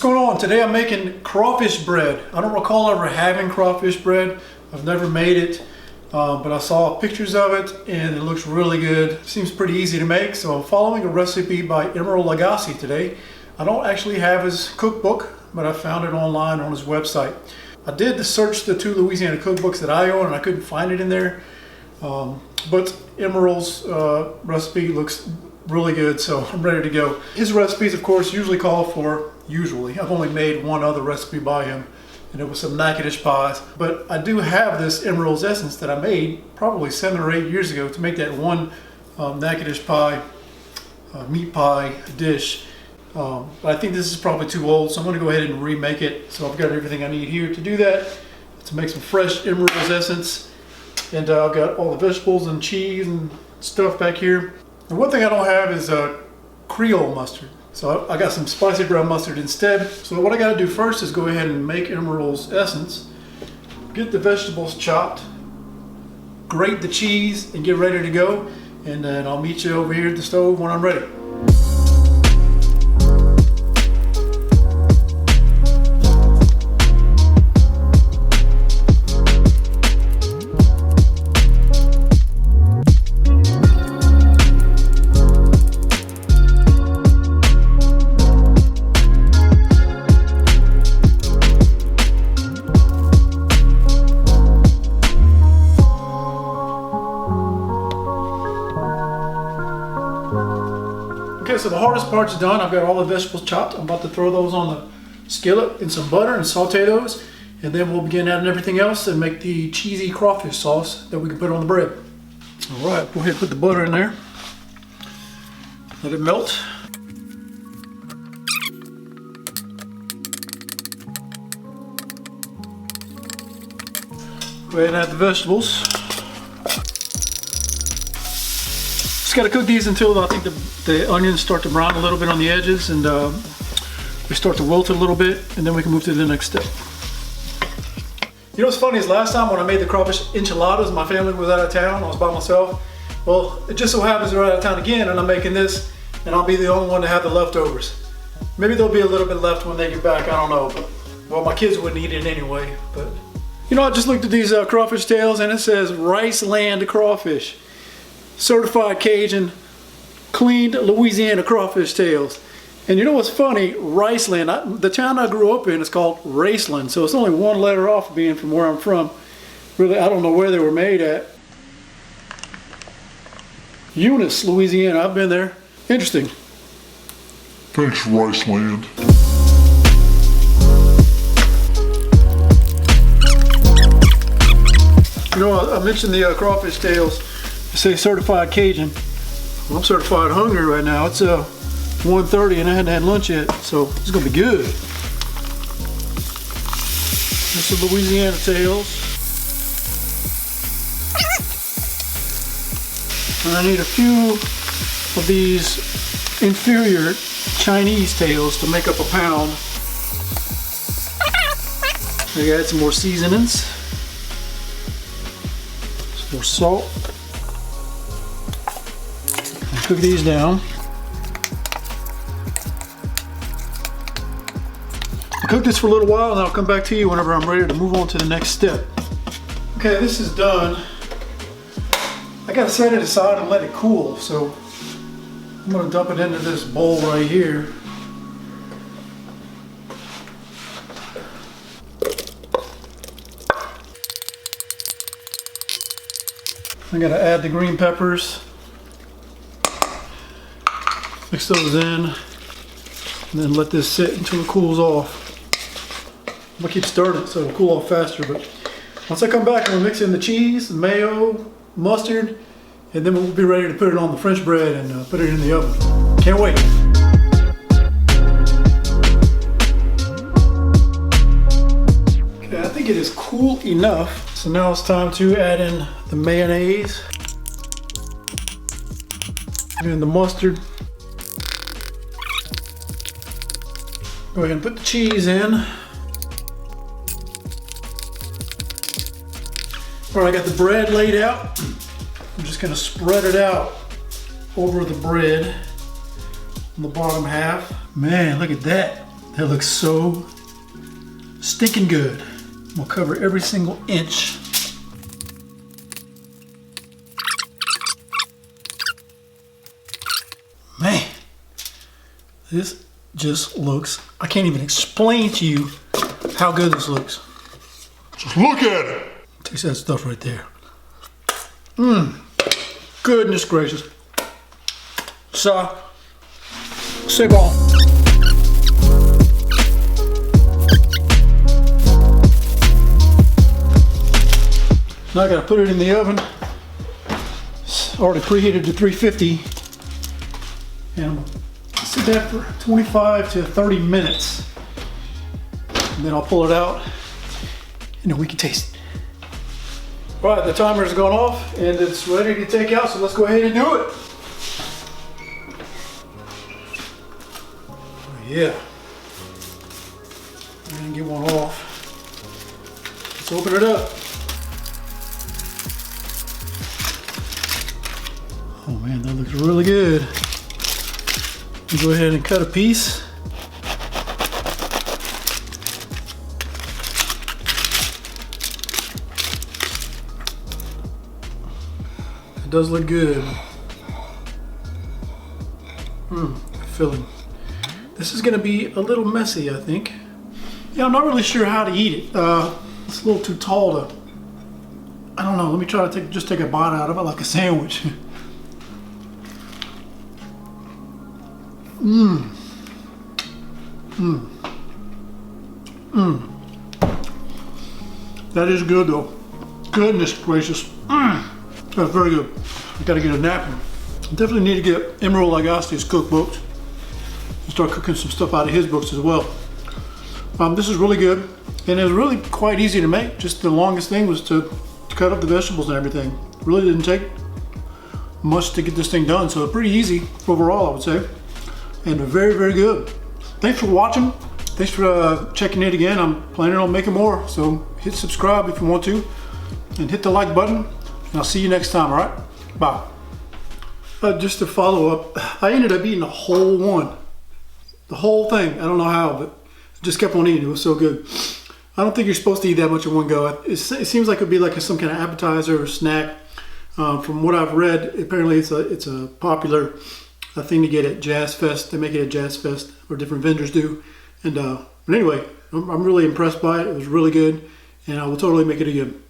going on? Today I'm making crawfish bread. I don't recall ever having crawfish bread. I've never made it, but I saw pictures of it and it looks really good. Seems pretty easy to make, so I'm following a recipe by Emeril Lagasse today. I don't actually have his cookbook, but I found it online on his website. I did search the 2 Louisiana cookbooks that I own and I couldn't find it in there, but Emeril's recipe looks really good, so I'm ready to go. His recipes, of course, usually call for, I've only made one other recipe by him, and it was some Natchitoches pies. But I do have this Emeril's essence that I made probably 7 or 8 years ago to make that one Natchitoches pie, meat pie dish. But I think this is probably too old, so I'm going to go ahead and remake it. So I've got everything I need here to do that, to make some fresh Emeril's essence. And I've got all the vegetables and cheese and stuff back here. And one thing I don't have is Creole mustard. So I got some spicy brown mustard instead. So what I got to do first is go ahead and make Emeril's essence. Get the vegetables chopped, grate the cheese, and get ready to go. And then I'll meet you over here at the stove when I'm ready. Okay, so the hardest part's done. I've got all the vegetables chopped. I'm about to throw those on the skillet in some butter and saute those. And then we'll begin adding everything else and make the cheesy crawfish sauce that we can put on the bread. All right, go ahead and put the butter in there. Let it melt. Go ahead and add the vegetables. Just got to cook these until I think the onions start to brown a little bit on the edges and we start to wilt a little bit, and then we can move to the next step. You know what's funny is last time when I made the crawfish enchiladas, my family was out of town, I was by myself. Well, it just so happens they're out of town again and I'm making this and I'll be the only one to have the leftovers. Maybe there'll be a little bit left when they get back, I don't know. But, well, my kids wouldn't eat it anyway. But you know, I just looked at these crawfish tails and it says Riceland crawfish. Certified Cajun, cleaned Louisiana crawfish tails. And you know what's funny? Riceland, the town I grew up in is called Raceland, so it's only one letter off of being from where I'm from. Really, I don't know where they were made at. Eunice, Louisiana, I've been there. Interesting. Thanks, Riceland. You know, I mentioned the crawfish tails. They say certified Cajun. Well, I'm certified hungry right now. It's 1:30 and I hadn't had lunch yet, so it's gonna be good. This is Louisiana tails. And I need a few of these inferior Chinese tails to make up a pound. I gotta add some more seasonings. Some more salt. And cook these down. I'll cook this for a little while and I'll come back to you whenever I'm ready to move on to the next step. Okay, this is done. I gotta set it aside and let it cool, so I'm gonna dump it into this bowl right here. I gotta add the green peppers, mix those in, and then let this sit until it cools off. I'm gonna keep stirring it so it'll cool off faster, but once I come back, I'm gonna mix in the cheese, the mayo, mustard, and then we'll be ready to put it on the French bread and put it in the oven. Can't wait. Okay, I think it is cool enough. So now it's time to add in the mayonnaise and the mustard. Go ahead and put the cheese in. All right, I got the bread laid out. I'm just gonna spread it out over the bread on the bottom half. Man, look at that. That looks so stinking good. We'll cover every single inch. Man, this just looks, I can't even explain to you how good this looks. Just look at it. Taste that stuff right there. Mmm, goodness gracious. Ça, c'est bon. Now I gotta put it in the oven. It's already preheated to 350. And sit that for 25 to 30 minutes. And then I'll pull it out and then we can taste it. All right, the timer's gone off and it's ready to take out, so let's go ahead and do it. Yeah. And get one off. Let's open it up. Oh man, that looks really good. Go ahead and cut a piece. It does look good. Filling. This is gonna be a little messy, I think. Yeah, I'm not really sure how to eat it. It's a little too tall to, I don't know, let me try to just take a bite out of it like a sandwich. That is good though. Goodness gracious. That's very good. I gotta get a napkin. Definitely need to get Emeril Lagasse's cookbooks and start cooking some stuff out of his books as well. This is really good, and it was really quite easy to make. Just the longest thing was to cut up the vegetables and everything. Really didn't take much to get this thing done, so pretty easy overall, I would say. And very, very good. Thanks for watching. Thanks for checking it again. I'm planning on making more, so hit subscribe if you want to, and hit the like button, and I'll see you next time, all right? Bye. Just to follow up, I ended up eating the whole one. The whole thing. I don't know how, but I just kept on eating. It was so good. I don't think you're supposed to eat that much in one go. It seems like it'd be like some kind of appetizer or snack. From what I've read, apparently it's a popular thing to get at Jazz Fest. They make it at Jazz Fest, or different vendors do. And but anyway, I'm really impressed by it. It was really good, and I will totally make it again.